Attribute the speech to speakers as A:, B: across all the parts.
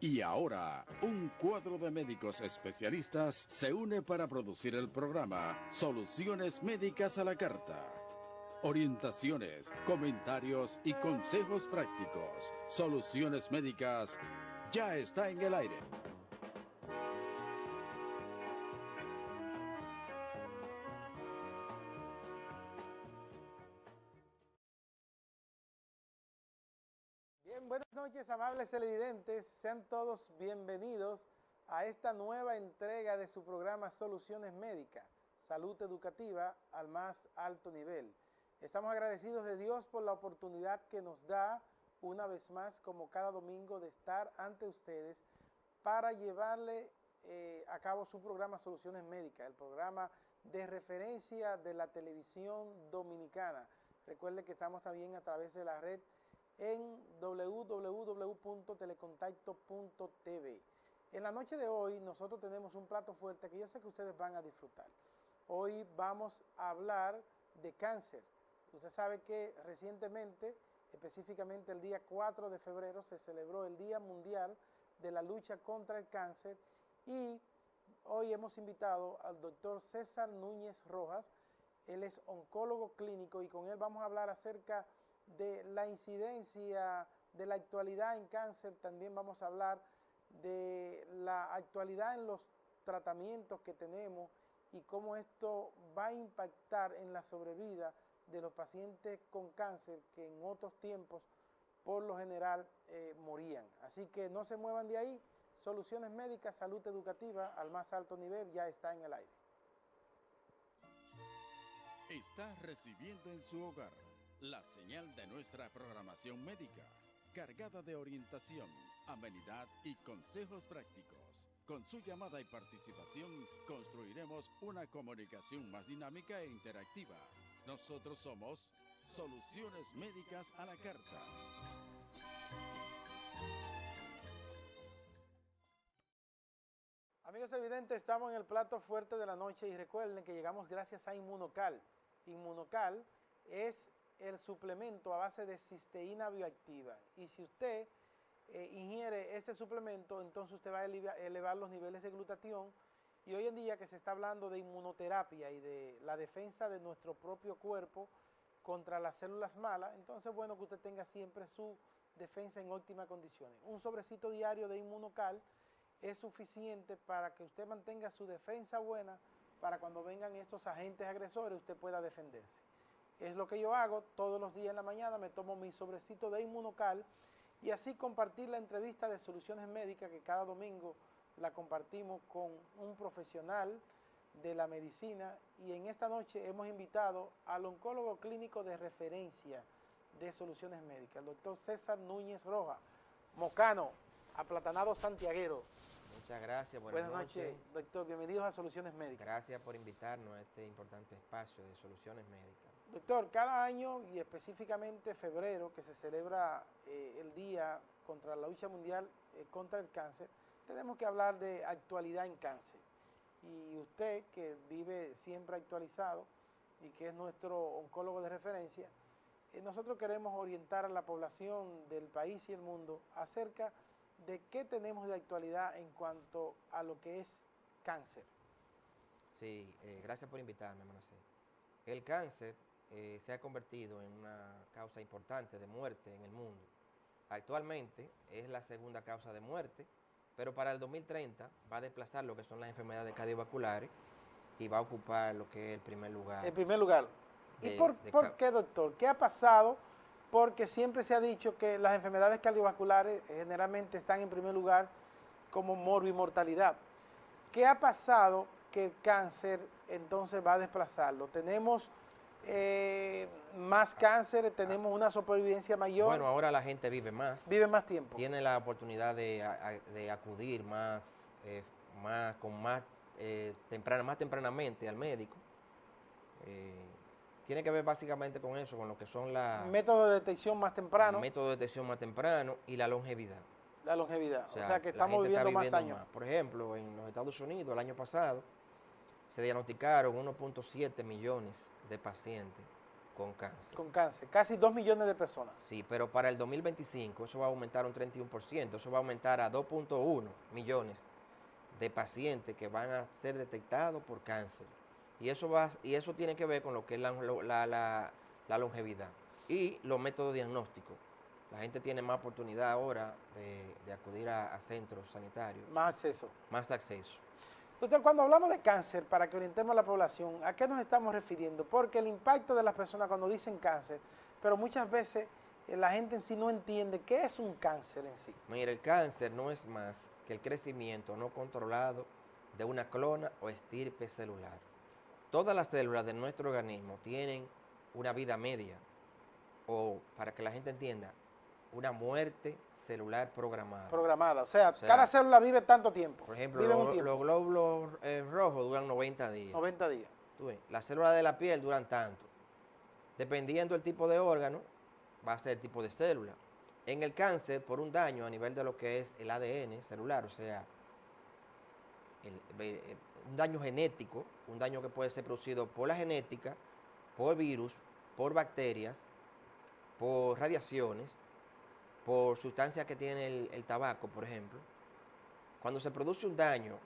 A: Y ahora, un cuadro de médicos especialistas se une para producir el programa Soluciones Médicas a la Carta. Orientaciones, comentarios y consejos prácticos. Soluciones Médicas ya está en el aire.
B: Bien, buenas noches, amables televidentes. Sean todos bienvenidos a esta nueva entrega de su programa Soluciones Médicas, salud educativa al más alto nivel. Estamos agradecidos de Dios por la oportunidad que nos da una vez más, como cada domingo, de estar ante ustedes para llevarle a cabo su programa Soluciones Médicas, el programa de referencia de la televisión dominicana. Recuerde que estamos también a través de la red en www.telecontacto.tv. En la noche de hoy nosotros tenemos un plato fuerte que yo sé que ustedes van a disfrutar. Hoy vamos a hablar de cáncer. Usted sabe que recientemente, específicamente el día 4 de febrero, se celebró el Día Mundial de la Lucha contra el Cáncer y hoy hemos invitado al doctor César Núñez Rojas. Él es oncólogo clínico y con él vamos a hablar acerca de la incidencia de la actualidad en cáncer. También vamos a hablar de la actualidad en los tratamientos que tenemos y cómo esto va a impactar en la sobrevida de los pacientes con cáncer que en otros tiempos por lo general morían. Así que no se muevan de ahí. Soluciones Médicas, salud educativa al más alto nivel ya está en el aire.
A: Está recibiendo en su hogar la señal de nuestra programación médica, cargada de orientación, amenidad y consejos prácticos. Con su llamada y participación construiremos una comunicación más dinámica e interactiva. Nosotros somos Soluciones Médicas a la Carta.
B: Amigos televidentes, estamos en el plato fuerte de la noche y recuerden que llegamos gracias a Inmunocal. Inmunocal es el suplemento a base de cisteína bioactiva y si usted ingiere este suplemento, entonces usted va a elevar los niveles de glutatión y hoy en día que se está hablando de inmunoterapia y de la defensa de nuestro propio cuerpo contra las células malas, entonces es bueno que usted tenga siempre su defensa en óptimas condiciones. Un sobrecito diario de Inmunocal es suficiente para que usted mantenga su defensa buena para cuando vengan estos agentes agresores usted pueda defenderse. Es lo que yo hago todos los días en la mañana, me tomo mi sobrecito de Inmunocal y así compartir la entrevista de Soluciones Médicas que cada domingo la compartimos con un profesional de la medicina y en esta noche hemos invitado al oncólogo clínico de referencia de Soluciones Médicas, el doctor César Núñez Rojas, mocano, aplatanado santiaguero.
C: Muchas gracias,
B: buenas noches, doctor. Bienvenidos a Soluciones Médicas.
C: Gracias por invitarnos a este importante espacio de Soluciones Médicas.
B: Doctor, cada año y específicamente febrero, que se celebra el Día contra la Lucha Mundial contra el Cáncer, tenemos que hablar de actualidad en cáncer. Y usted, que vive siempre actualizado y que es nuestro oncólogo de referencia, nosotros queremos orientar a la población del país y el mundo acerca de qué tenemos de actualidad en cuanto a lo que es cáncer.
C: Sí, gracias por invitarme, Manacé. El cáncer se ha convertido en una causa importante de muerte en el mundo. Actualmente es la segunda causa de muerte, pero para el 2030 va a desplazar lo que son las enfermedades cardiovasculares y va a ocupar lo que es el primer lugar.
B: El primer lugar. ¿Y por qué, doctor? ¿Qué ha pasado? Porque siempre se ha dicho que las enfermedades cardiovasculares generalmente están en primer lugar como morbimortalidad. ¿Qué ha pasado que el cáncer entonces va a desplazarlo? ¿Tenemos más cáncer? ¿Tenemos una supervivencia mayor?
C: Bueno, ahora la gente vive más.
B: Vive más tiempo.
C: Tiene la oportunidad de acudir más tempranamente al médico. Tiene que ver básicamente con eso, con lo que son las...
B: Método de detección más temprano.
C: Método de detección más temprano y la longevidad.
B: La longevidad,
C: o sea
B: que estamos viviendo más años.
C: Por ejemplo, en los Estados Unidos el año pasado se diagnosticaron 1.7 millones de pacientes con cáncer.
B: Con cáncer, casi 2 millones de personas.
C: Sí, pero para el 2025 eso va a aumentar un 31%, eso va a aumentar a 2.1 millones de pacientes que van a ser detectados por cáncer. Y eso tiene que ver con lo que es la longevidad y los métodos diagnósticos. La gente tiene más oportunidad ahora de acudir a centros sanitarios.
B: Más acceso.
C: Más acceso.
B: Doctor, cuando hablamos de cáncer, para que orientemos a la población, ¿a qué nos estamos refiriendo? Porque el impacto de las personas cuando dicen cáncer, pero muchas veces la gente en sí no entiende qué es un cáncer en sí.
C: Mira, el cáncer no es más que el crecimiento no controlado de una clona o estirpe celular. Todas las células de nuestro organismo tienen una vida media, o para que la gente entienda, una muerte celular programada.
B: Programada, o sea, cada célula vive tanto tiempo.
C: Por ejemplo, los glóbulos rojos duran 90 días.
B: 90 días.
C: Las células de la piel duran tanto. Dependiendo del tipo de órgano, va a ser el tipo de célula. En el cáncer, por un daño a nivel de lo que es el ADN celular, o sea, un daño genético, un daño que puede ser producido por la genética, por virus, por bacterias, por radiaciones, por sustancias que tiene el tabaco, por ejemplo. Cuando se produce un daño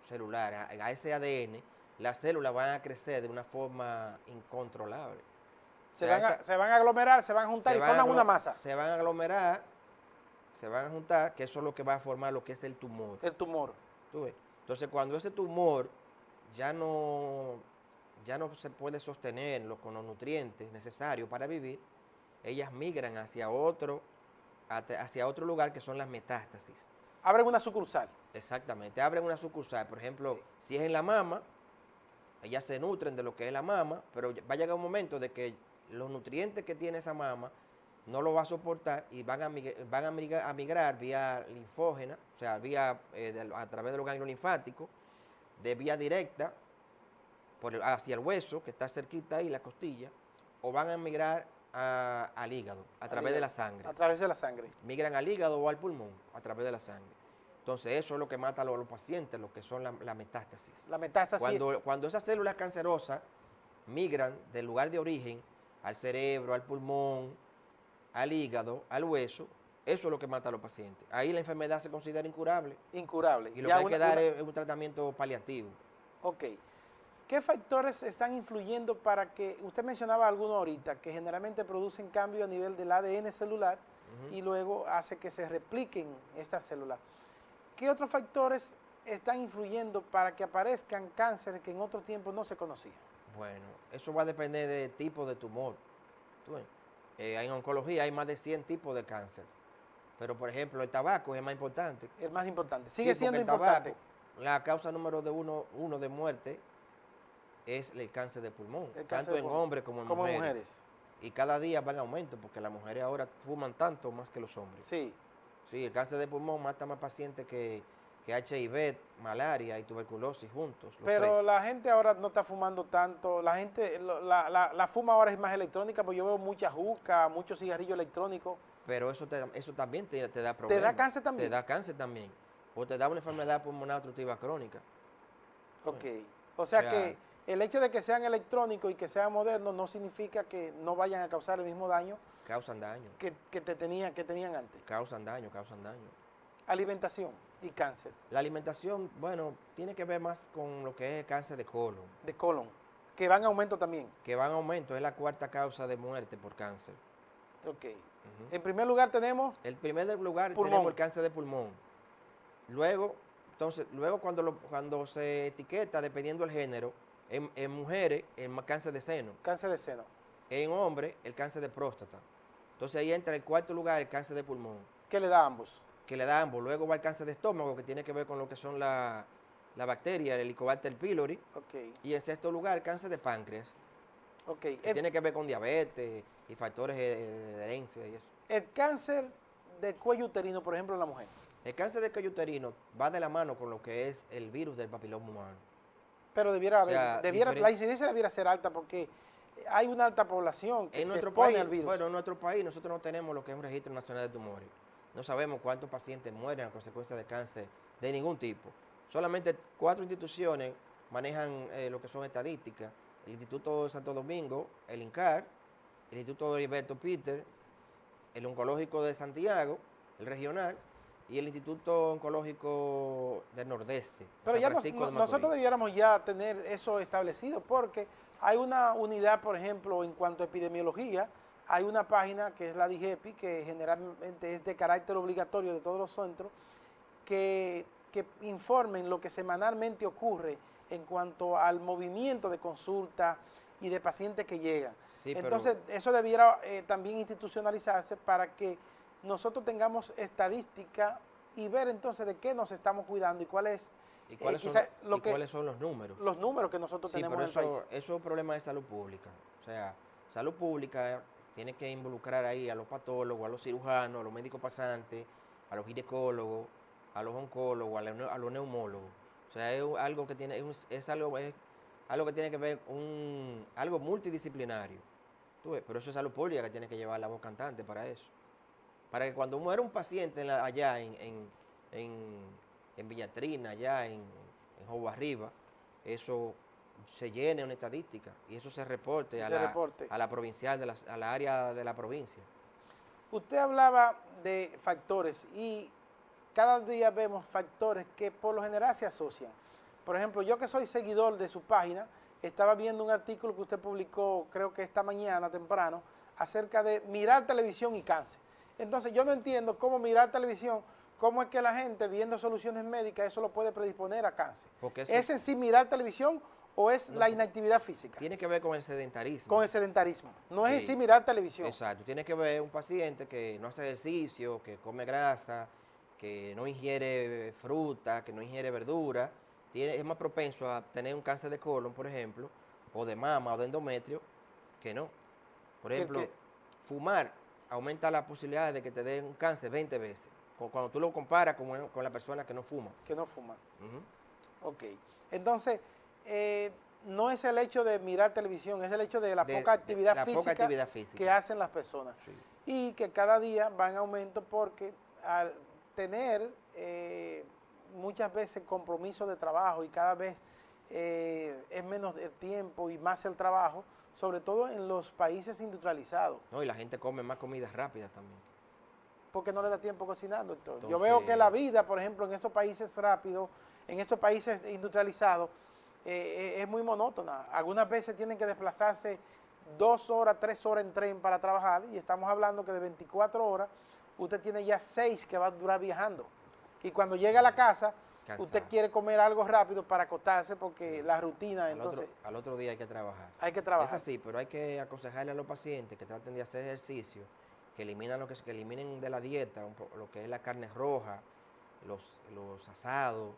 C: celular a ese ADN, las células van a crecer de una forma incontrolable.
B: Se van a aglomerar, se van a juntar y forman una masa.
C: Se van a aglomerar, se van a juntar, que eso es lo que va a formar lo que es el tumor.
B: El tumor.
C: ¿Tú ves? Entonces, cuando ese tumor ya no se puede sostener con los nutrientes necesarios para vivir, ellas migran hacia otro lugar que son las metástasis.
B: Abren una sucursal.
C: Exactamente, abren una sucursal. Por ejemplo, sí, si es en la mama, ellas se nutren de lo que es la mama, pero va a llegar un momento de que los nutrientes que tiene esa mama no lo va a soportar y van a migrar vía linfógena, o sea, a través de los ganglios linfáticos, de vía directa hacia el hueso, que está cerquita ahí, la costilla, o van a migrar al hígado, a través de la sangre.
B: A través de la sangre.
C: Migran al hígado o al pulmón, a través de la sangre. Entonces, eso es lo que mata a los pacientes, lo que son la metástasis.
B: La metástasis.
C: Cuando esas células cancerosas migran del lugar de origen al cerebro, al pulmón, al hígado, al hueso, eso es lo que mata a los pacientes. Ahí la enfermedad se considera incurable.
B: Incurable.
C: Y lo que hay que dar es un tratamiento paliativo.
B: Ok. ¿Qué factores están influyendo para que, usted mencionaba algunos ahorita, que generalmente producen cambio a nivel del ADN celular y luego hace que se repliquen estas células? ¿Qué otros factores están influyendo para que aparezcan cánceres que en otro tiempo no se conocían?
C: Bueno, eso va a depender del tipo de tumor. En oncología hay más de 100 tipos de cáncer. Pero, por ejemplo, el tabaco es el más importante.
B: El más importante. Sigue
C: Sí,
B: siendo
C: el
B: importante.
C: Tabaco, la causa número uno de muerte es el cáncer de pulmón, tanto en hombres como en mujeres. Y cada día va en aumento porque las mujeres ahora fuman tanto más que los hombres.
B: Sí.
C: Sí, el cáncer de pulmón mata más pacientes que HIV, malaria y tuberculosis juntos.
B: Pero
C: tres.
B: la gente ahora no está fumando tanto. La gente, la fuma ahora es más electrónica, porque yo veo mucha juca, muchos cigarrillos electrónicos.
C: Pero eso también te da problemas.
B: ¿Te da cáncer también?
C: Te da cáncer también. O te da una enfermedad pulmonar obstructiva crónica.
B: Ok. O sea que el hecho de que sean electrónicos y que sean modernos no significa que no vayan a causar el mismo daño.
C: Causan daño.
B: Que tenían antes.
C: Causan daño.
B: Alimentación y cáncer.
C: La alimentación, bueno, tiene que ver más con lo que es el cáncer de colon.
B: De colon, que va en aumento también.
C: Que va en aumento, es la cuarta causa de muerte por cáncer.
B: Ok. En primer lugar tenemos...
C: Tenemos el cáncer de pulmón. Luego cuando se etiqueta, dependiendo del género, en mujeres, el cáncer de seno.
B: Cáncer de seno.
C: En hombres, el cáncer de próstata. Entonces ahí entra en el cuarto lugar el cáncer de pulmón.
B: ¿Qué le da a ambos?
C: Que le da a ambos. Luego va el cáncer de estómago, que tiene que ver con lo que son la bacteria, el Helicobacter pylori.
B: Okay.
C: Y en sexto lugar, el cáncer de páncreas.
B: Okay.
C: Que tiene que ver con diabetes y factores de herencia y eso.
B: El cáncer de cuello uterino, por ejemplo, en la mujer.
C: El cáncer de cuello uterino va de la mano con lo que es el virus del papiloma humano.
B: Pero la incidencia debiera ser alta porque hay una alta población que se expone al virus.
C: Bueno, en nuestro país nosotros no tenemos lo que es un registro nacional de tumores. No sabemos cuántos pacientes mueren a consecuencia de cáncer de ningún tipo. Solamente 4 instituciones manejan lo que son estadísticas. El Instituto de Santo Domingo, el INCAR, el Instituto Heriberto Peter, el Oncológico de Santiago, el regional, y el Instituto Oncológico del Nordeste.
B: Pero ya nosotros debiéramos ya tener eso establecido, porque hay una unidad, por ejemplo, en cuanto a epidemiología, hay una página que es la DIGEPI, que generalmente es de carácter obligatorio de todos los centros, que informen lo que semanalmente ocurre en cuanto al movimiento de consulta y de pacientes que llegan. Sí, entonces, eso debiera también institucionalizarse para que nosotros tengamos estadística y ver entonces de qué nos estamos cuidando y cuáles
C: son los números.
B: Los números que nosotros tenemos en el país.
C: Eso es un problema de salud pública. O sea, salud pública tiene que involucrar ahí a los patólogos, a los cirujanos, a los médicos pasantes, a los ginecólogos, a los oncólogos, a los neumólogos. O sea, es algo que tiene, algo que tiene que ver algo multidisciplinario. Pero eso es salud pública que tiene que llevar la voz cantante para eso. Para que cuando muera un paciente allá en Villatrina, allá en Jobo Arriba, eso se llene una estadística y eso se reporte a la provincial, a la área de la provincia.
B: Usted hablaba de factores y cada día vemos factores que por lo general se asocian. Por ejemplo, yo que soy seguidor de su página, estaba viendo un artículo que usted publicó, creo que esta mañana temprano, acerca de mirar televisión y cáncer. Entonces yo no entiendo cómo mirar televisión, cómo es que la gente viendo soluciones médicas eso lo puede predisponer a cáncer. ¿Es en sí mirar televisión o es la inactividad física?
C: Tiene que ver con el sedentarismo.
B: Con el sedentarismo, no es en sí mirar televisión.
C: Exacto, tiene que ver un paciente que no hace ejercicio, que come grasa, que no ingiere fruta, que no ingiere verdura, es más propenso a tener un cáncer de colon, por ejemplo, o de mama o de endometrio, que no. Por ejemplo, fumar aumenta la posibilidad de que te dé un cáncer 20 veces, cuando tú lo comparas con la persona que no fuma.
B: Que no fuma. Ok. Entonces, no es el hecho de mirar televisión, es el hecho de la poca actividad física que hacen las personas. Sí. Y que cada día va en aumento porque al tener muchas veces compromiso de trabajo y cada vez es menos el tiempo y más el trabajo, sobre todo en los países industrializados.
C: No, y la gente come más comida rápida también.
B: Porque no le da tiempo cocinando. Entonces, yo veo que la vida, por ejemplo, en estos países rápidos, en estos países industrializados, es muy monótona. Algunas veces tienen que desplazarse 2 horas, 3 horas en tren para trabajar y estamos hablando que de 24 horas, usted tiene ya 6 que va a durar viajando. Y cuando llega a la casa, usted quiere comer algo rápido para acostarse porque la rutina, entonces...
C: Al otro día hay que trabajar.
B: Hay que trabajar.
C: Es así, pero hay que aconsejarle a los pacientes que traten de hacer ejercicio, que eliminen de la dieta lo que es la carne roja, los asados,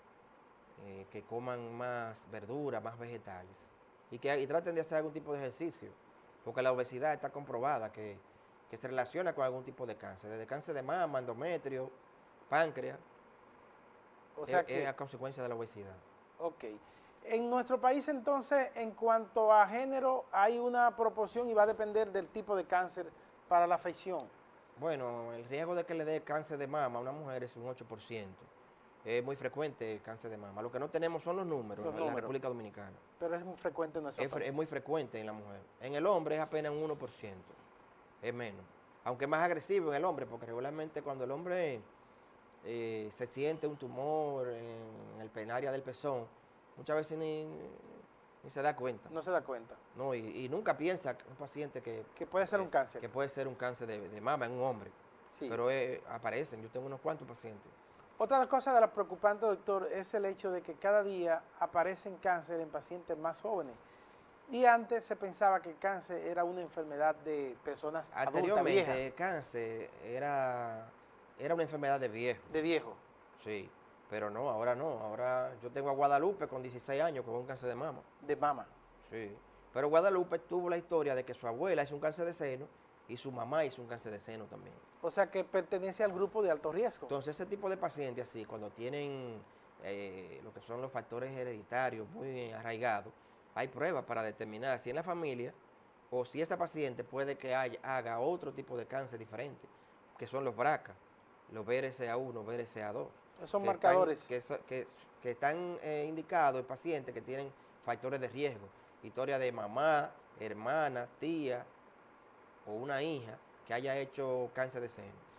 C: que coman más verduras, más vegetales. Y traten de hacer algún tipo de ejercicio, porque la obesidad está comprobada que se relaciona con algún tipo de cáncer, desde cáncer de mama, endometrio, páncreas. O sea es a consecuencia de la obesidad.
B: Ok. En nuestro país, entonces, en cuanto a género, hay una proporción y va a depender del tipo de cáncer para la afección.
C: Bueno, el riesgo de que le dé cáncer de mama a una mujer es un 8%. Es muy frecuente el cáncer de mama. Lo que no tenemos son los números en la República Dominicana.
B: Pero es muy frecuente en nuestro país.
C: Es muy frecuente en la mujer. En el hombre es apenas un 1%. Es menos. Aunque es más agresivo en el hombre, porque regularmente cuando el hombre... se siente un tumor en el área del pezón, muchas veces ni se da cuenta.
B: No se da cuenta.
C: No, y nunca piensa un paciente que
B: puede ser un cáncer.
C: Que puede ser un cáncer de mama en un hombre. Sí. Pero aparecen, yo tengo unos cuantos pacientes.
B: Otra cosa de las preocupantes, doctor, es el hecho de que cada día aparecen cáncer en pacientes más jóvenes. Y antes se pensaba que el cáncer era una enfermedad de personas
C: anteriormente,
B: adultas, viejas.
C: El cáncer era una enfermedad de viejo.
B: De viejo.
C: Sí, pero no. Ahora yo tengo a Guadalupe con 16 años con un cáncer de mama.
B: De mama.
C: Sí, pero Guadalupe tuvo la historia de que su abuela hizo un cáncer de seno y su mamá hizo un cáncer de seno también.
B: O sea que pertenece al grupo de alto riesgo.
C: Entonces ese tipo de pacientes así, cuando tienen lo que son los factores hereditarios muy arraigados, hay pruebas para determinar si en la familia o si esa paciente puede que haga otro tipo de cáncer diferente, que son los BRCA. Los BRCA1, BRCA2.
B: Esos marcadores.
C: Que están indicados en pacientes que tienen factores de riesgo. Historia de mamá, hermana, tía, o una hija que haya hecho cáncer de seno.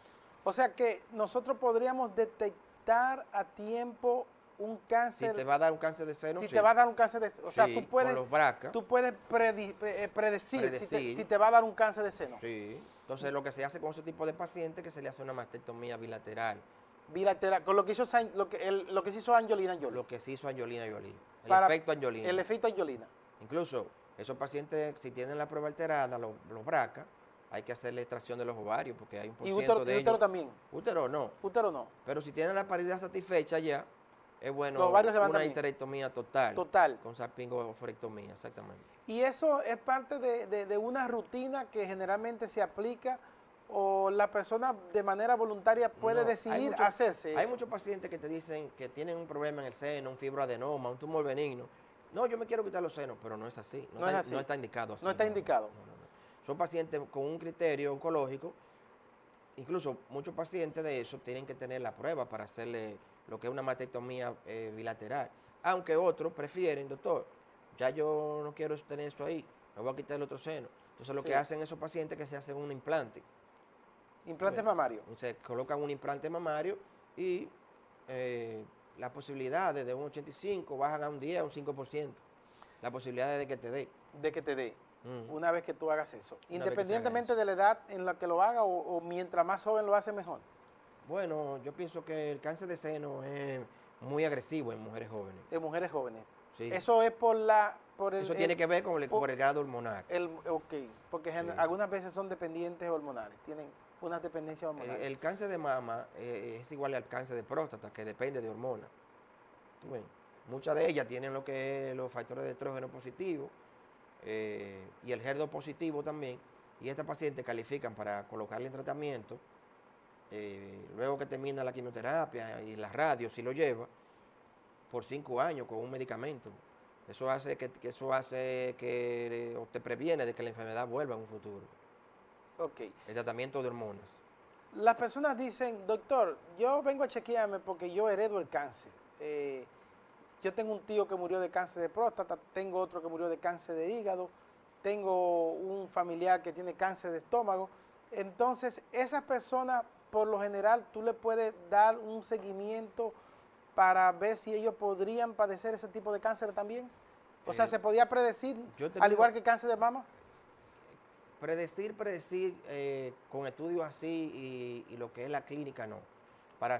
B: O sea que nosotros podríamos detectar a tiempo un cáncer.
C: Si te va a dar un cáncer de seno,
B: Si
C: sí.
B: te va a dar un cáncer de seno. O sea,
C: Sí,
B: tú puedes,
C: con los BRCA.
B: tú puedes predecir
C: Predecir.
B: si te va a dar un cáncer de seno.
C: Sí. Entonces, lo que se hace con ese tipo de pacientes es que se le hace una mastectomía bilateral.
B: Bilateral, con lo que hizo, lo que se hizo Angelina Jolie.
C: Lo que se hizo Angelina Jolie. El
B: Para
C: efecto Angelina.
B: El efecto Angelina.
C: Incluso, esos pacientes, si tienen la prueba alterada, los BRCA, hay que hacerle extracción de los ovarios, porque hay un por
B: Y
C: ciento
B: útero,
C: de
B: y
C: ellos.
B: útero también.
C: Útero no.
B: Útero no.
C: Pero si tienen la paridad satisfecha ya, es bueno
B: Los ovarios se van
C: una
B: también.
C: histerectomía total.
B: Total.
C: Con salpingoforectomía, exactamente.
B: Y eso es parte de una rutina que generalmente se aplica o la persona de manera voluntaria puede
C: No,
B: decidir hacerse
C: Hay
B: eso.
C: muchos pacientes que te dicen que tienen un problema en el seno, un fibroadenoma, un tumor benigno. No, yo me quiero quitar los senos, pero no es así.
B: No es así.
C: No está indicado así.
B: No está indicado.
C: No. Son pacientes con un criterio oncológico. Incluso muchos pacientes de eso tienen que tener la prueba para hacerle lo que es una mastectomía bilateral. Aunque otros prefieren, doctor, ya yo no quiero tener eso ahí, me voy a quitar el otro seno. Entonces lo que hacen esos pacientes es que se hacen un implante.
B: Implante mamario.
C: Se colocan un implante mamario y las posibilidades de un 85 bajan a un 10, a un 5%. La posibilidad de que te dé.
B: De que te dé.
C: Mm.
B: Una vez que tú hagas eso.
C: Una
B: Independientemente
C: vez que se haga
B: de la edad en la que lo haga o mientras más joven lo hace mejor.
C: Bueno, yo pienso que el cáncer de seno es muy agresivo en mujeres jóvenes.
B: En mujeres jóvenes.
C: Sí.
B: Eso es por el...
C: Eso tiene que ver con el grado hormonal.
B: Ok, porque algunas veces son dependientes hormonales, tienen unas dependencias hormonales.
C: El cáncer de mama es igual al cáncer de próstata, que depende de hormonas. ¿Tú ves? Muchas de ellas tienen lo que es los factores de estrógeno positivo y el HER2 positivo también. Y estas pacientes califican para colocarle en tratamiento, luego que termina la quimioterapia y la radio, si lo lleva, por 5 años con un medicamento. Eso hace que o te previene de que la enfermedad vuelva en un futuro.
B: Ok.
C: El tratamiento de hormonas.
B: Las personas dicen, doctor, yo vengo a chequearme porque yo heredo el cáncer. Yo tengo un tío que murió de cáncer de próstata, tengo otro que murió de cáncer de hígado, tengo un familiar que tiene cáncer de estómago. Entonces, esas personas, por lo general, tú le puedes dar un seguimiento para ver si ellos podrían padecer ese tipo de cáncer también. O sea, ¿se podía predecir, al igual que el cáncer de mama?
C: Predecir con estudios así y lo que es la clínica, no. Para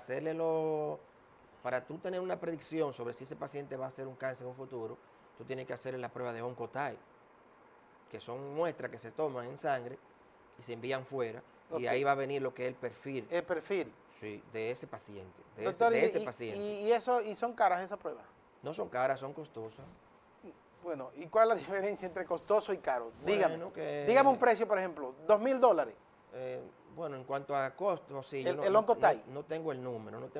C: tú tener una predicción sobre si ese paciente va a hacer un cáncer en un futuro, tú tienes que hacerle la prueba de Oncotype, que son muestras que se toman en sangre y se envían fuera, y ahí va a venir lo que es el perfil.
B: El perfil.
C: Sí, de ese paciente,
B: Doctor,
C: de ese paciente.
B: ¿Y son caras esas pruebas?
C: No son caras, son costosas.
B: Bueno, ¿y cuál es la diferencia entre costoso y caro? Dígame.
C: Bueno,
B: dígame un precio, por ejemplo, $2,000.
C: Bueno, en cuanto a costo, sí,
B: El
C: yo
B: Oncotype.
C: no tengo el número,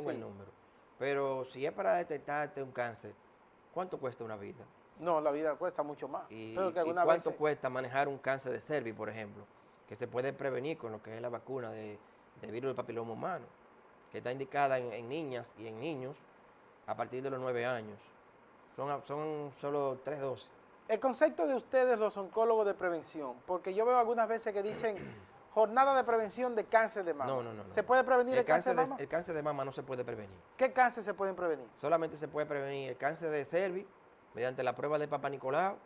C: Pero si es para detectarte un cáncer, ¿cuánto cuesta una vida?
B: No, la vida cuesta mucho más.
C: ¿Y
B: veces...
C: cuánto cuesta manejar un cáncer de cervix, por ejemplo? Que se puede prevenir con lo que es la vacuna de virus del papiloma humano, que está indicada en niñas y en niños a partir de los 9 años. Son solo 3 dosis.
B: El concepto de ustedes, los oncólogos de prevención, porque yo veo algunas veces que dicen jornada de prevención de cáncer de mama.
C: No.
B: ¿Se puede prevenir el cáncer de mama?
C: El cáncer de mama no se puede prevenir.
B: ¿Qué cáncer se pueden prevenir?
C: Solamente se puede prevenir el cáncer de cervix mediante la prueba de Papa Nicolau,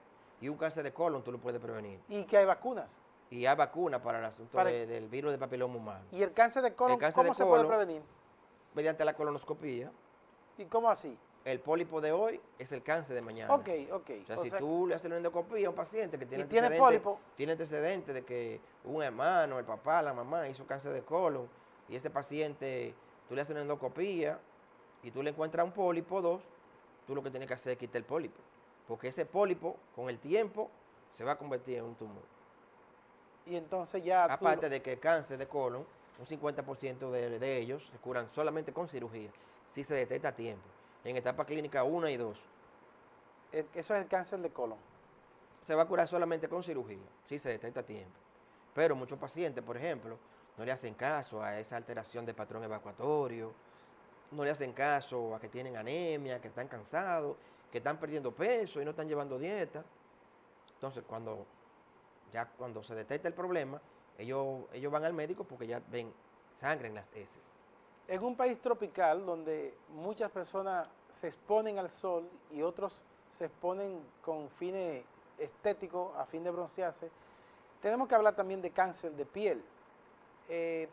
C: y un cáncer de colon tú lo puedes prevenir.
B: ¿Y que hay vacunas?
C: Y hay vacuna para el asunto del virus del papiloma humano.
B: ¿Y el cáncer de colon cómo se puede prevenir?
C: Mediante la colonoscopía.
B: ¿Y cómo así?
C: El pólipo de hoy es el cáncer de mañana.
B: Ok.
C: O sea, si tú le haces una endoscopía a un paciente que tiene antecedentes de que un hermano, el papá, la mamá hizo cáncer de colon, y ese paciente, tú le haces una endoscopía y tú le encuentras un pólipo o 2, tú lo que tienes que hacer es quitar el pólipo. Porque ese pólipo, con el tiempo, se va a convertir en un tumor.
B: Y entonces ya...
C: Aparte de que el cáncer de colon, un 50% de ellos se curan solamente con cirugía, si se detecta a tiempo, en etapa clínica 1 y 2.
B: Eso es el cáncer de colon.
C: Se va a curar solamente con cirugía, si se detecta a tiempo. Pero muchos pacientes, por ejemplo, no le hacen caso a esa alteración de patrón evacuatorio, no le hacen caso a que tienen anemia, que están cansados, que están perdiendo peso y no están llevando dieta. Entonces, cuando se detecta el problema, ellos van al médico porque ya ven sangre en las heces.
B: En un país tropical donde muchas personas se exponen al sol y otros se exponen con fines estéticos a fin de broncearse, tenemos que hablar también de cáncer de piel.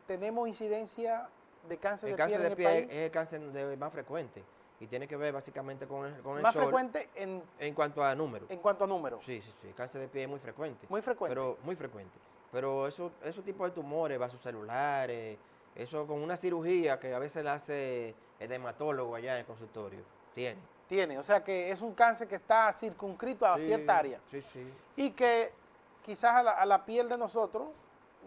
B: ¿Tenemos incidencia de cáncer de piel en el país? El cáncer de piel
C: es el cáncer más frecuente y tiene que ver básicamente con el sol.
B: Más frecuente
C: en cuanto a número.
B: En cuanto a número.
C: Sí. El cáncer de piel es muy frecuente.
B: Muy frecuente.
C: Pero muy frecuente. Pero esos tipos de tumores vasocelulares, eso con una cirugía que a veces la hace el dermatólogo allá en el consultorio, tiene.
B: O sea que es un cáncer que está circunscrito a cierta área.
C: Sí.
B: Y que quizás a la piel de nosotros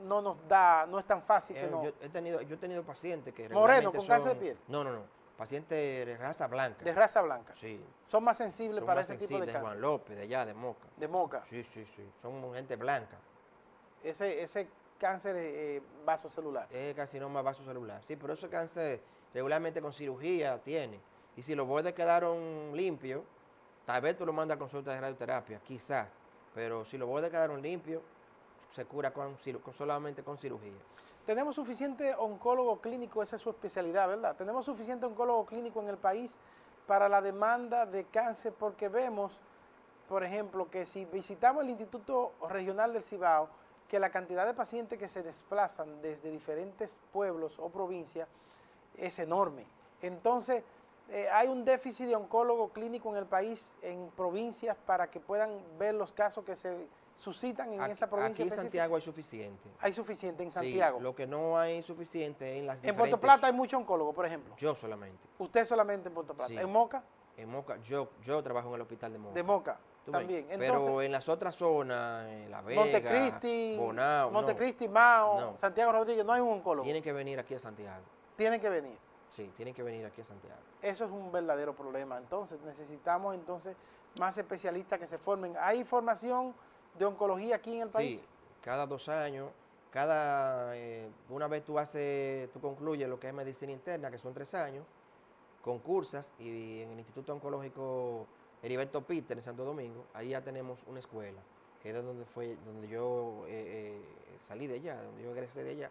B: no es tan fácil que no.
C: Yo he tenido pacientes que
B: moreno con cáncer de piel.
C: No. Pacientes de raza blanca.
B: De raza blanca.
C: Sí.
B: Son más sensibles para ese tipo de cáncer.
C: De Juan López, de allá, de Moca.
B: De Moca.
C: Sí. Son gente blanca.
B: Ese cáncer vasocelular.
C: Es carcinoma vasocelular. Sí, pero ese cáncer regularmente con cirugía tiene. Y si los bordes quedaron limpios, tal vez tú lo mandas a consulta de radioterapia, quizás. Pero si los bordes quedaron limpios, se cura solamente con cirugía.
B: Tenemos suficiente oncólogo clínico, esa es su especialidad, ¿verdad? Tenemos suficiente oncólogo clínico en el país para la demanda de cáncer, porque vemos, por ejemplo, que si visitamos el Instituto Regional del Cibao, que la cantidad de pacientes que se desplazan desde diferentes pueblos o provincias es enorme. Entonces, hay un déficit de oncólogo clínico en el país, en provincias, para que puedan ver los casos que se suscitan en esa provincia.
C: Aquí en Santiago hay suficiente.
B: Hay suficiente en Santiago.
C: Sí, lo que no hay suficiente en las diferentes...
B: En Puerto Plata hay mucho oncólogo, por ejemplo.
C: Yo solamente.
B: Usted solamente en Puerto Plata.
C: Sí.
B: ¿En Moca?
C: En Moca, yo trabajo en el hospital de Moca.
B: De Moca, también.
C: Entonces, pero en las otras zonas, en La Vega,
B: Montecristi,
C: Bonao,
B: Montecristi, Mao, Santiago Rodríguez, no hay un oncólogo.
C: Tienen que venir aquí a Santiago.
B: Tienen que venir.
C: Sí, tienen que venir aquí a Santiago.
B: Eso es un verdadero problema. Entonces, necesitamos más especialistas que se formen. ¿Hay formación de oncología aquí en el país?
C: Sí, cada 2 años, una vez tú concluyes lo que es medicina interna, que son 3 años, concursas, y en el Instituto Oncológico Heriberto Peter en Santo Domingo, ahí ya tenemos una escuela, que es donde yo salí de allá, donde yo egresé de allá,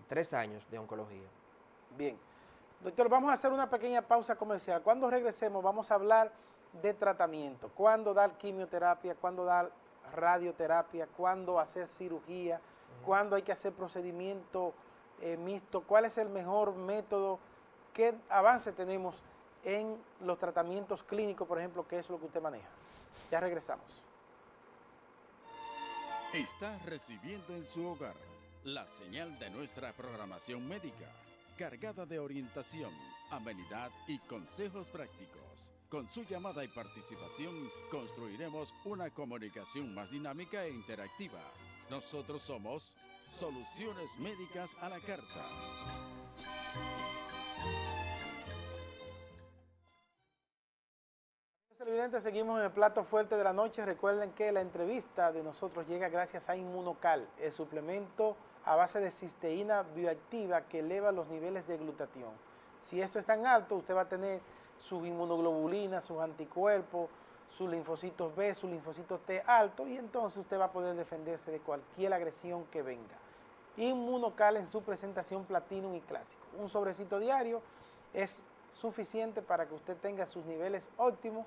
C: 3 años de oncología.
B: Bien. Doctor, vamos a hacer una pequeña pausa comercial. Cuando regresemos vamos a hablar de tratamiento. Cuándo dar quimioterapia, cuándo dar radioterapia, cuándo hacer cirugía, cuándo hay que hacer procedimiento mixto, cuál es el mejor método, qué avance tenemos en los tratamientos clínicos, por ejemplo, que es lo que usted maneja. Ya regresamos.
A: Está recibiendo en su hogar la señal de nuestra programación médica, cargada de orientación, amenidad y consejos prácticos. Con su llamada y participación construiremos una comunicación más dinámica e interactiva. Nosotros somos Soluciones Médicas a la Carta.
B: Televidentes, seguimos en el plato fuerte de la noche. Recuerden que la entrevista de nosotros llega gracias a Inmunocal, el suplemento a base de cisteína bioactiva que eleva los niveles de glutatión. Si esto es tan alto, usted va a tener sus inmunoglobulinas, sus anticuerpos, sus linfocitos B, sus linfocitos T altos, y entonces usted va a poder defenderse de cualquier agresión que venga. Inmunocal en su presentación Platinum y Clásico. Un sobrecito diario es suficiente para que usted tenga sus niveles óptimos,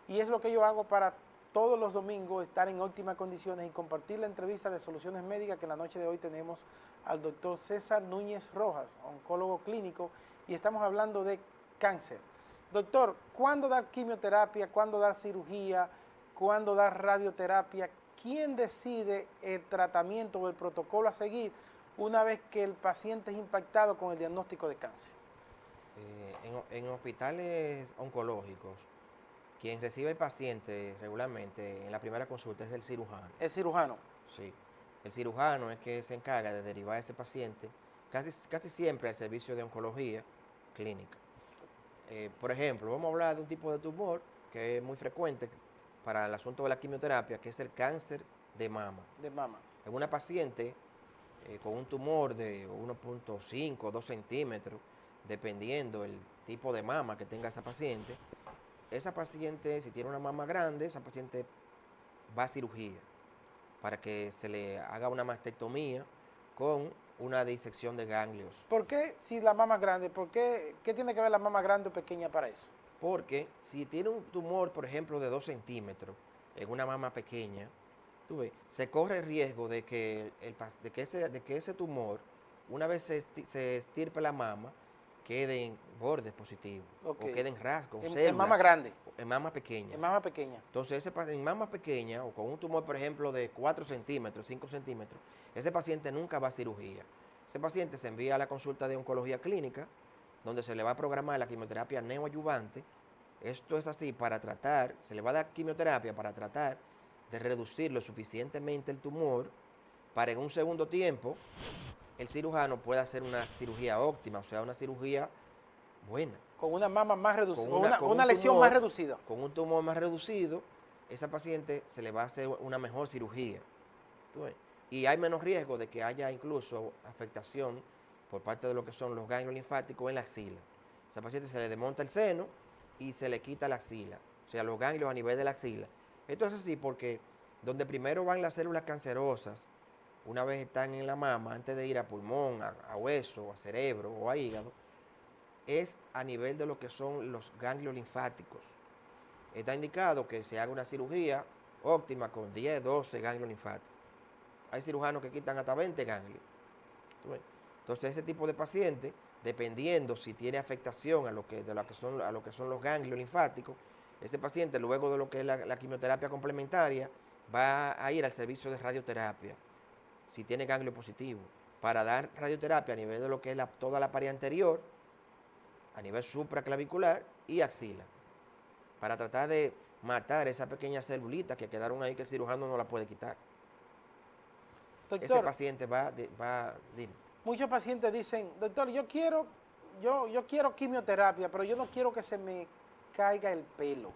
B: y es lo que yo hago para todos los domingos, estar en óptimas condiciones y compartir la entrevista de Soluciones Médicas, que en la noche de hoy tenemos al doctor César Núñez Rojas, oncólogo clínico, y estamos hablando de cáncer. Doctor, ¿cuándo dar quimioterapia? ¿Cuándo dar cirugía? ¿Cuándo dar radioterapia? ¿Quién decide el tratamiento o el protocolo a seguir una vez que el paciente es impactado con el diagnóstico de cáncer?
C: En hospitales oncológicos, quien recibe el paciente regularmente en la primera consulta es el cirujano.
B: ¿El cirujano?
C: Sí. El cirujano es que se encarga de derivar a ese paciente casi siempre al servicio de oncología clínica. Por ejemplo, vamos a hablar de un tipo de tumor que es muy frecuente para el asunto de la quimioterapia, que es el cáncer de mama.
B: De mama.
C: En una paciente con un tumor de 1.5 o 2 centímetros, dependiendo el tipo de mama que tenga esa paciente, si tiene una mama grande, esa paciente va a cirugía. para que se le haga una mastectomía con una disección de ganglios.
B: ¿Por qué si la mama es grande? ¿Qué tiene que ver la mama grande o pequeña para eso?
C: Porque si tiene un tumor, por ejemplo, de 2 centímetros en una mama pequeña, tú ves, se corre el riesgo de que, ese tumor, una vez se estirpe la mama, queden bordes positivos, o queden rasgos, células.
B: En mama grande.
C: En mama pequeña.
B: En mama pequeña.
C: Entonces, en mama pequeña, o con un tumor, por ejemplo, de 4 centímetros, 5 centímetros, ese paciente nunca va a cirugía. Ese paciente se envía a la consulta de oncología clínica, donde se le va a programar la quimioterapia neoadyuvante. Esto es así para tratar, se le va a dar quimioterapia para tratar de reducir lo suficientemente el tumor, para en un segundo tiempo el cirujano pueda hacer una cirugía óptima, o sea, una cirugía buena.
B: Con una mama más reducida, con una
C: un
B: lesión
C: tumor,
B: más reducida.
C: Con un tumor más reducido, esa paciente se le va a hacer una mejor cirugía. Y hay menos riesgo de que haya incluso afectación por parte de lo que son los ganglios linfáticos en la axila. A esa paciente se le desmonta el seno y se le quita la axila, o sea, los ganglios a nivel de la axila. Esto es así porque donde primero van las células cancerosas, una vez están en la mama, antes de ir a pulmón, a hueso, a cerebro o a hígado, es a nivel de lo que son los ganglios linfáticos. Está indicado que se haga una cirugía óptima con 10, 12 ganglios linfáticos. Hay cirujanos que quitan hasta 20 ganglios. Entonces, ese tipo de paciente, dependiendo si tiene afectación a lo que son los ganglios linfáticos, ese paciente, luego de lo que es la quimioterapia complementaria, va a ir al servicio de radioterapia, si tiene ganglio positivo, para dar radioterapia a nivel de lo que es toda la pared anterior, a nivel supraclavicular y axila, para tratar de matar esas pequeñas celulitas que quedaron ahí que el cirujano no la puede quitar.
B: Doctor,
C: ese paciente dime.
B: Muchos pacientes dicen, doctor, yo quiero quimioterapia, pero yo no quiero que se me caiga el pelo.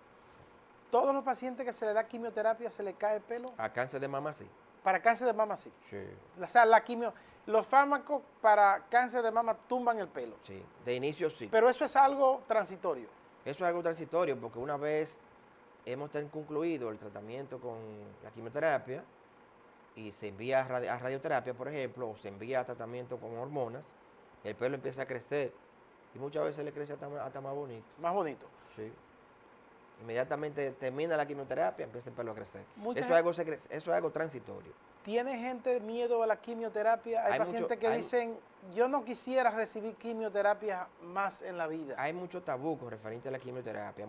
B: ¿Todos los pacientes que se le da quimioterapia se le cae el pelo?
C: A cáncer de mama sí.
B: Para cáncer de mama sí.
C: Sí.
B: O sea, los fármacos para cáncer de mama tumban el pelo.
C: Sí, de inicio sí.
B: Pero eso es algo transitorio.
C: Eso es algo transitorio porque una vez hemos concluido el tratamiento con la quimioterapia y se envía a radioterapia, por ejemplo, o se envía a tratamiento con hormonas, el pelo empieza a crecer y muchas veces le crece hasta más bonito.
B: Más bonito.
C: Sí. Inmediatamente termina la quimioterapia, empieza el pelo a crecer. Eso es algo transitorio.
B: ¿Tiene gente miedo a la quimioterapia? Hay pacientes que dicen, yo no quisiera recibir quimioterapia más en la vida.
C: Hay mucho tabú con referente a la quimioterapia,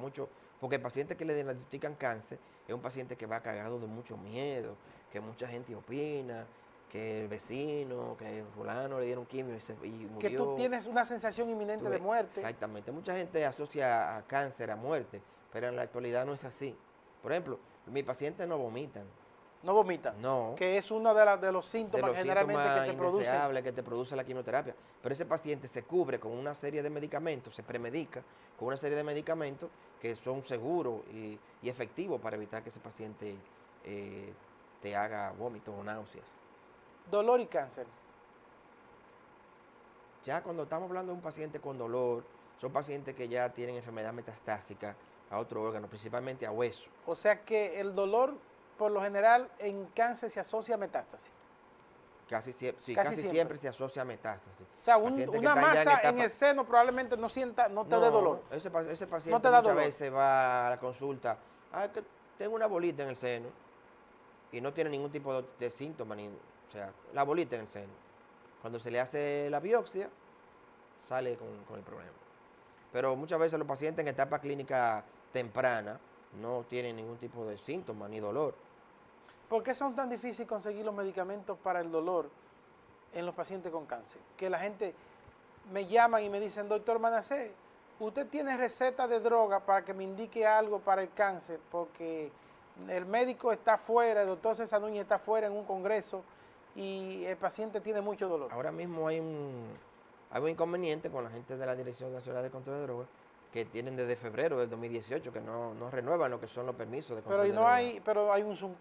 C: porque el paciente que le diagnostican cáncer es un paciente que va cargado de mucho miedo, que mucha gente opina, que el vecino, que fulano le dieron quimio y murió.
B: Que tú tienes una sensación inminente de muerte.
C: Exactamente. Mucha gente asocia a cáncer a muerte, pero en la actualidad no es así. Por ejemplo, mis pacientes no vomitan.
B: No vomitan.
C: No.
B: Que es uno de los síntomas generalmente
C: que te produce la quimioterapia. Pero ese paciente se cubre con una serie de medicamentos, se premedica con una serie de medicamentos que son seguros y efectivos para evitar que ese paciente te haga vómitos o náuseas.
B: Dolor y cáncer.
C: Ya cuando estamos hablando de un paciente con dolor, son pacientes que ya tienen enfermedad metastásica a otro órgano, principalmente a hueso.
B: O sea que el dolor, por lo general, en cáncer se asocia a metástasis.
C: Casi siempre se asocia a metástasis.
B: O sea, una masa en el seno probablemente no te dé dolor.
C: Ese paciente
B: no te da
C: muchas veces va a la consulta, que tengo una bolita en el seno y no tiene ningún tipo de síntoma, o sea, la bolita en el seno. Cuando se le hace la biopsia, sale con el problema. Pero muchas veces los pacientes en etapa clínica temprana no tienen ningún tipo de síntoma ni dolor.
B: ¿Por qué son tan difíciles conseguir los medicamentos para el dolor en los pacientes con cáncer? Que la gente me llaman y me dicen, doctor Manasseh, ¿usted tiene receta de droga para que me indique algo para el cáncer? Porque el médico está fuera, el doctor César Núñez está fuera en un congreso y el paciente tiene mucho dolor.
C: Ahora mismo hay un inconveniente con la gente de la Dirección Nacional de Control de Drogas, que tienen desde febrero del 2018 que no renuevan lo que son los permisos de control de drogas.
B: Pero hay un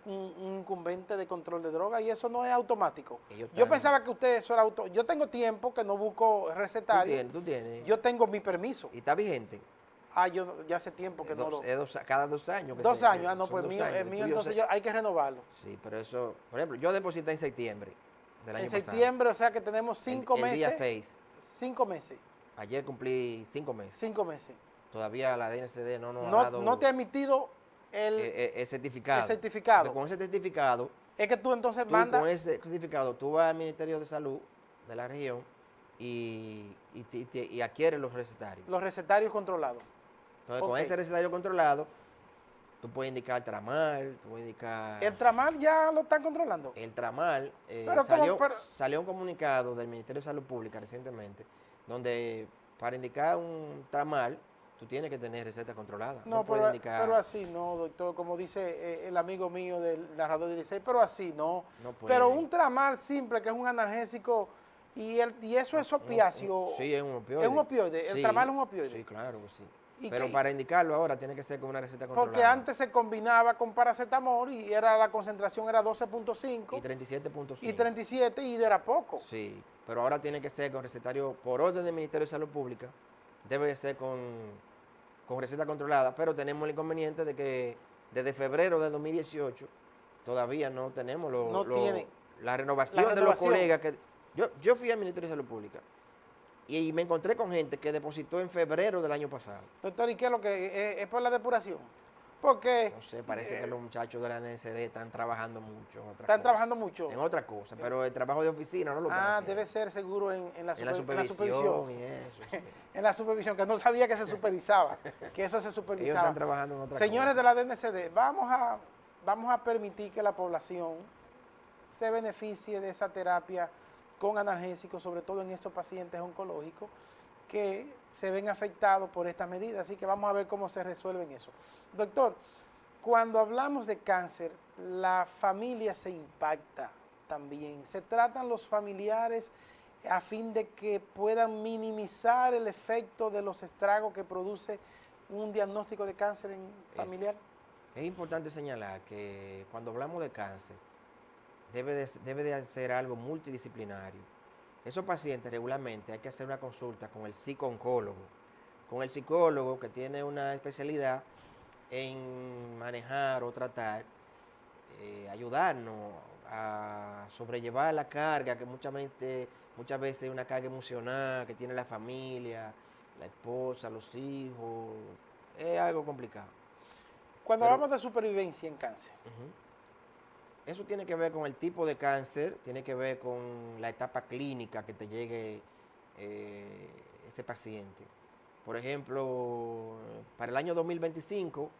B: incumbente de control de drogas y eso no es automático. Yo pensaba que usted eso era automático. Yo tengo tiempo que no busco recetario.
C: ¿Tú tienes?
B: Yo tengo mi permiso.
C: ¿Y está vigente?
B: Yo ya hace tiempo que no lo...
C: Cada 2 años. Que
B: 2 años, no,
C: son
B: pues
C: 2
B: mío,
C: años.
B: el mío entonces hay que renovarlo.
C: Sí, pero eso, por ejemplo, yo deposité en septiembre del año pasado.
B: En septiembre, o sea que tenemos 5 meses.
C: El día 6.
B: 5 meses.
C: Ayer cumplí 5 meses.
B: 5 meses.
C: Todavía la DNCD no nos ha dado...
B: No te ha emitido
C: el certificado.
B: El certificado.
C: Entonces, con ese certificado...
B: Es que tú entonces mandas...
C: Con ese certificado, tú vas al Ministerio de Salud de la región y adquieres los recetarios.
B: Los recetarios controlados.
C: Entonces, con ese recetario controlado, tú puedes indicar tramal, tú puedes indicar...
B: ¿El tramal ya lo están controlando?
C: El tramal, salió un comunicado del Ministerio de Salud Pública recientemente, donde para indicar un tramal, tú tienes que tener receta controlada.
B: No, pero así no, doctor, como dice el amigo mío del narrador de Licey, pero así no.
C: No puede.
B: Pero un tramal simple, que es un analgésico, y eso es opiáceo.
C: Sí, es un opioide.
B: Es un opioide, el tramal es un opioide.
C: Sí, claro que sí. Pero para indicarlo ahora tiene que ser con una receta controlada.
B: Porque antes se combinaba con paracetamol y la concentración era 12.5.
C: Y 37.5.
B: Y 37 y era poco.
C: Sí, pero ahora tiene que ser con recetario por orden del Ministerio de Salud Pública. Debe de ser con receta controlada, pero tenemos el inconveniente de que desde febrero de 2018 todavía no tenemos la renovación de los colegas. Yo fui al Ministerio de Salud Pública y me encontré con gente que depositó en febrero del año pasado.
B: Doctor, ¿y qué es lo que es por la depuración? Porque...
C: No sé, parece que los muchachos de la NCD están trabajando mucho en
B: Están trabajando mucho.
C: En otra cosa, pero el trabajo de oficina no lo están haciendo.
B: Debe ser seguro en la
C: supervisión. Y eso, sí.
B: En la supervisión, que no sabía que se supervisaba, que eso se supervisaba.
C: Ellos están trabajando en otra
B: Señores
C: cosa.
B: de la DNCD, vamos a permitir que la población se beneficie de esa terapia con analgésicos, sobre todo en estos pacientes oncológicos que se ven afectados por estas medidas. Así que vamos a ver cómo se resuelven eso. Doctor, cuando hablamos de cáncer, la familia se impacta también. ¿Se tratan los familiares a fin de que puedan minimizar el efecto de los estragos que produce un diagnóstico de cáncer familiar?
C: Es importante señalar que cuando hablamos de cáncer, debe de ser algo multidisciplinario. Esos pacientes regularmente hay que hacer una consulta con el psico-oncólogo, con el psicólogo que tiene una especialidad en manejar o tratar, ayudarnos a sobrellevar la carga que muchas veces es una carga emocional que tiene la familia, la esposa, los hijos. Es algo complicado.
B: Cuando hablamos de supervivencia en cáncer,
C: eso tiene que ver con el tipo de cáncer, tiene que ver con la etapa clínica que te llegue ese paciente. Por ejemplo, para el año 2025,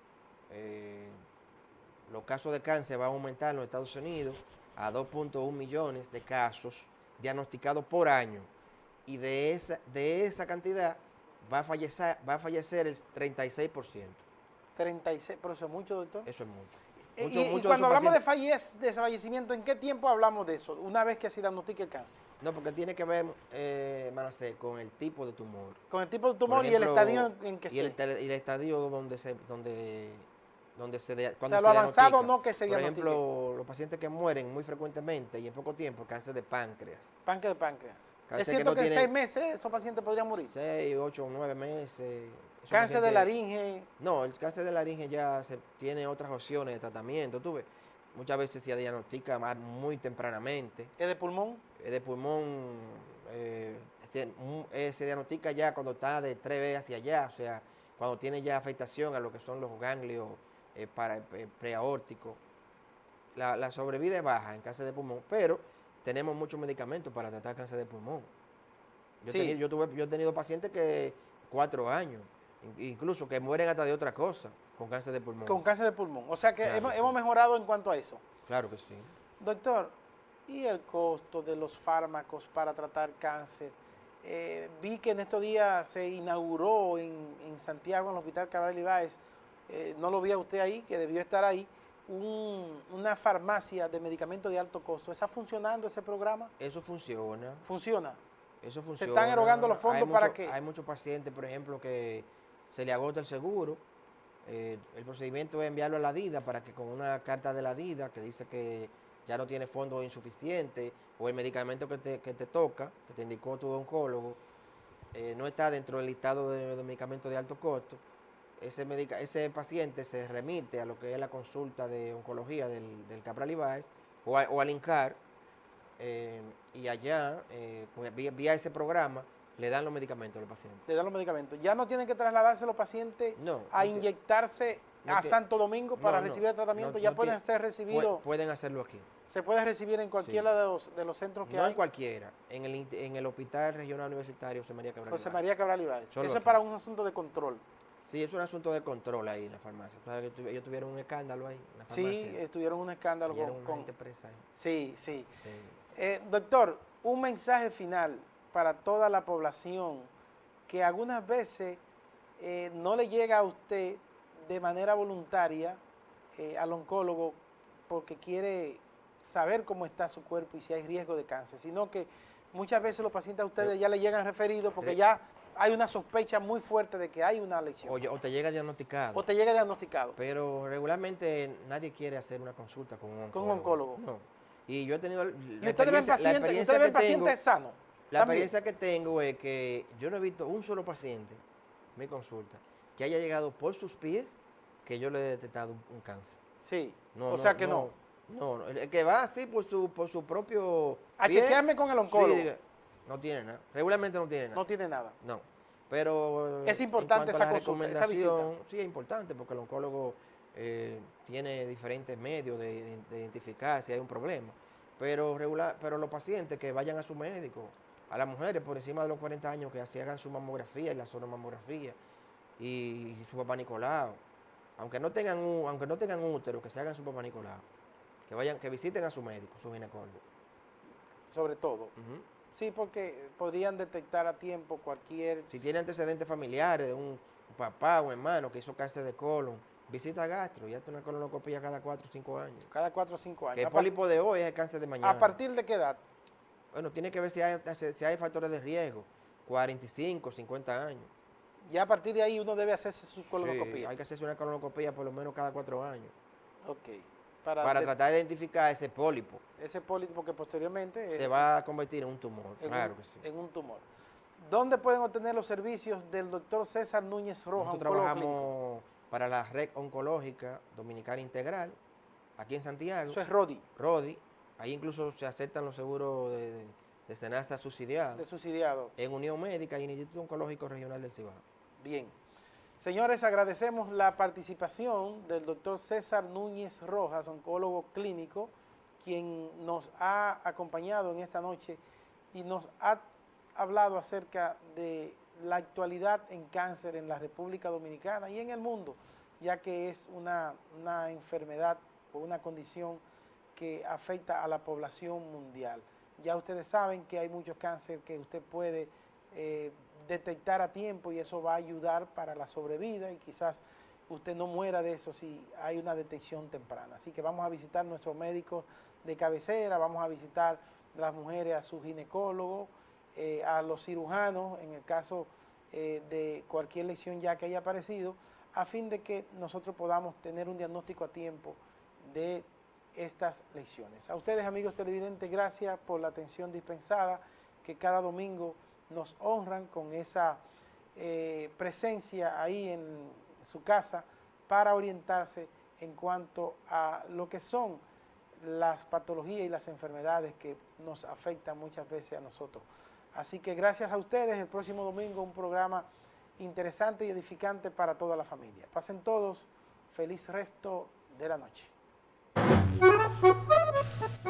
C: los casos de cáncer van a aumentar en los Estados Unidos a 2.1 millones de casos diagnosticados por año. Y de esa cantidad va a fallecer el 36%.
B: 36, pero eso es mucho, doctor.
C: Eso es mucho.
B: Y cuando hablamos de fallecimiento, ¿en qué tiempo hablamos de eso? Una vez que se diagnostica el cáncer.
C: No, porque tiene que ver, Manacé, con el tipo de tumor.
B: Con el tipo de tumor, ejemplo, y el estadio en que
C: esté. Y el estadio donde se
B: cuando lo avanzado no que se
C: diagnostique. Por ejemplo, los pacientes que mueren muy frecuentemente y en poco tiempo, cáncer de páncreas.
B: Cáncer de páncreas. Es cierto que en 6 meses esos pacientes podrían morir.
C: 6, 8 o 9 meses.
B: Cáncer de laringe.
C: No, el cáncer de laringe ya tiene otras opciones de tratamiento. Tú ves, muchas veces se diagnostica muy tempranamente.
B: ¿Es de pulmón?
C: Es de pulmón. Se diagnostica ya cuando está de 3 veces hacia allá, o sea, cuando tiene ya afectación a lo que son los ganglios preaórticos. La sobrevida es baja en cáncer de pulmón, pero tenemos muchos medicamentos para tratar cáncer de pulmón. Yo he tenido pacientes que 4 años, incluso que mueren hasta de otra cosa, con cáncer de pulmón.
B: Con cáncer de pulmón. O sea que claro, hemos mejorado en cuanto a eso.
C: Claro que sí.
B: Doctor, ¿y el costo de los fármacos para tratar cáncer? Vi que en estos días se inauguró en Santiago, en el Hospital Cabral Ibáez, no lo vi a usted ahí, que debió estar ahí, una farmacia de medicamentos de alto costo. ¿Está funcionando ese programa?
C: Eso funciona.
B: ¿Funciona?
C: Eso funciona.
B: ¿Se están erogando los fondos para qué?
C: Hay muchos pacientes, por ejemplo, que se le agota el seguro. El procedimiento es enviarlo a la DIDA para que con una carta de la DIDA que dice que ya no tiene fondos insuficientes o el medicamento que te toca, que te indicó tu oncólogo, no está dentro del listado de medicamentos de alto costo, ese paciente se remite a lo que es la consulta de oncología del Cabral Ibáez o al INCAR, y allá, vía ese programa, le dan los medicamentos a los pacientes.
B: Le dan los medicamentos. Ya no tienen que trasladarse los pacientes a inyectarse a Santo Domingo para recibir el tratamiento. Ya pueden ser recibidos.
C: Pueden hacerlo aquí.
B: Se puede recibir en cualquiera de los centros que hay.
C: No en cualquiera. En el Hospital Regional Universitario José María Cabral Ibáez.
B: José María Cabral Ibáez. Eso
C: aquí.
B: Es para un asunto de control.
C: Sí, es un asunto de control ahí en la farmacia. Ellos tuvieron un escándalo ahí en la farmacia.
B: Sí, tuvieron un escándalo
C: con gente presa ahí.
B: Sí. Doctor, un mensaje final para toda la población que algunas veces no le llega a usted de manera voluntaria al oncólogo porque quiere saber cómo está su cuerpo y si hay riesgo de cáncer, sino que muchas veces los pacientes a ustedes ya le llegan referidos porque ya hay una sospecha muy fuerte de que hay una lesión.
C: O te llega diagnosticado.
B: O te llega diagnosticado.
C: Pero regularmente nadie quiere hacer una consulta con un oncólogo.
B: Con un oncólogo.
C: No. Y yo he tenido
B: ¿Y ustedes ven pacientes sanos?
C: La experiencia que tengo es que yo no he visto un solo paciente, en mi consulta, que haya llegado por sus pies que yo le he detectado un cáncer.
B: Sí.
C: No,
B: o sea que no.
C: No, el que va así por su propio
B: a chequearme con el oncólogo.
C: Sí, no tiene nada. Regularmente no tiene nada.
B: No tiene nada.
C: No. Pero
B: es importante esa consulta, esa visita.
C: Sí, es importante porque el oncólogo tiene diferentes medios de identificar si hay un problema. Pero los pacientes que vayan a su médico, a las mujeres por encima de los 40 años que se hagan su mamografía y la sonomamografía y su papá Nicolau, aunque no tengan útero, que se hagan su papá Nicolau, que visiten a su médico, su ginecólogo.
B: Sobre todo. Sí, porque podrían detectar a tiempo cualquier...
C: Si tiene antecedentes familiares de un papá o hermano que hizo cáncer de colon, visita a gastro, ya tiene una colonoscopia cada 4 o 5 años.
B: Cada 4 o 5 años.
C: Que el pólipo de hoy es el cáncer de mañana.
B: ¿A partir de qué edad?
C: Bueno, tiene que ver si hay factores de riesgo, 45, 50 años.
B: Ya a partir de ahí uno debe hacerse su colonoscopia.
C: Sí, hay que hacerse una colonoscopia por lo menos cada 4 años.
B: Ok.
C: Para tratar de identificar ese pólipo.
B: Ese pólipo que posteriormente...
C: se va a convertir en un tumor, claro que sí.
B: En un tumor. ¿Dónde pueden obtener los servicios del doctor César Núñez Rojas?
C: Nosotros trabajamos para la Red Oncológica Dominicana Integral, aquí en Santiago.
B: Eso es RODI.
C: RODI. Ahí incluso se aceptan los seguros de SENASA subsidiados.
B: De subsidiado.
C: En Unión Médica y en el Instituto Oncológico Regional del Cibao.
B: Bien. Señores, agradecemos la participación del doctor César Núñez Rojas, oncólogo clínico, quien nos ha acompañado en esta noche y nos ha hablado acerca de la actualidad en cáncer en la República Dominicana y en el mundo, ya que es una enfermedad o una condición que afecta a la población mundial. Ya ustedes saben que hay muchos cánceres que usted puede detectar a tiempo y eso va a ayudar para la sobrevida y quizás usted no muera de eso si hay una detección temprana. Así que vamos a visitar a nuestros médicos de cabecera, vamos a visitar a las mujeres a su ginecólogo, a los cirujanos en el caso de cualquier lesión ya que haya aparecido, a fin de que nosotros podamos tener un diagnóstico a tiempo de estas lesiones. A ustedes, amigos televidentes, gracias por la atención dispensada, que cada domingo nos honran con esa presencia ahí en su casa para orientarse en cuanto a lo que son las patologías y las enfermedades que nos afectan muchas veces a nosotros. Así que gracias a ustedes, el próximo domingo un programa interesante y edificante para toda la familia. Pasen todos, feliz resto de la noche.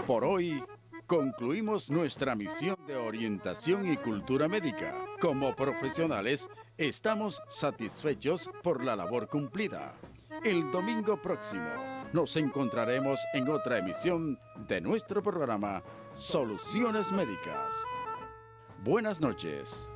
A: Por hoy concluimos nuestra misión de orientación y cultura médica. Como profesionales, estamos satisfechos por la labor cumplida. El domingo próximo nos encontraremos en otra emisión de nuestro programa Soluciones Médicas. Buenas noches.